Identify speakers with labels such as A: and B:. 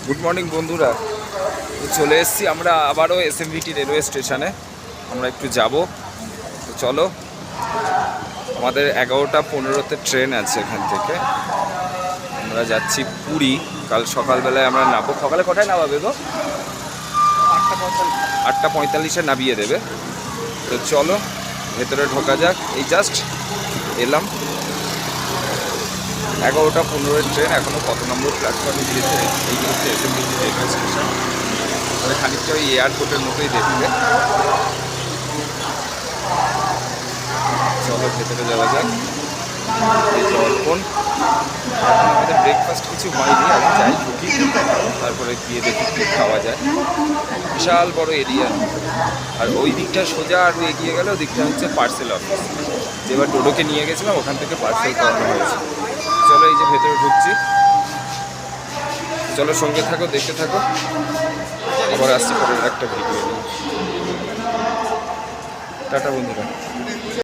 A: Good morning বন্ধুরা, চলে এসেছি আমরা আবারও এসএমভিটি রেলওয়ে স্টেশনে। আমরা একটু যাব, তো চলো। আমাদের 11:15-তে ট্রেন আছে এখান থেকে। আমরা যাচ্ছি পুরী। কাল সকালবেলায় আমরা নামবো। সকালে কটায় নামাবে গো? 8:45 নামিয়ে দেবে। তো চলো ভেতরে ঢোকা যাক। এই জাস্ট এলাম। 11:15-এর ট্রেন। এখনও কত নম্বর প্ল্যাটফর্মে দিয়েছে? এই হচ্ছে এসএমভিটি রেলওয়ে স্টেশন। মানে খানিকটা ওই এয়ারপোর্টের মতোই দেখবে। চলো ভেতরে যাওয়া যাক। এই যে অর্পণ, এখন আমাদের ব্রেকফাস্ট কিছু হয়নি, আমি যাই ঢুকি, তারপরে গিয়ে দেখি কী খাওয়া যায়। বিশাল বড় এরিয়া, আর ওই দিকটা সোজা আর এগিয়ে গেলে ওই দিকটা হচ্ছে পার্সেল অফিস। যেবার ডোডোকে নিয়ে গেছিলাম ওখান থেকে পার্সেল করানো হয়েছে। চলো এই যে ভেতরে ঢুকছি। চলো সঙ্গে থাকো, দেখতে থাকো। আবার আসছি পরের একটা ভিডিও নিয়ে। টাটা বন্ধুরা।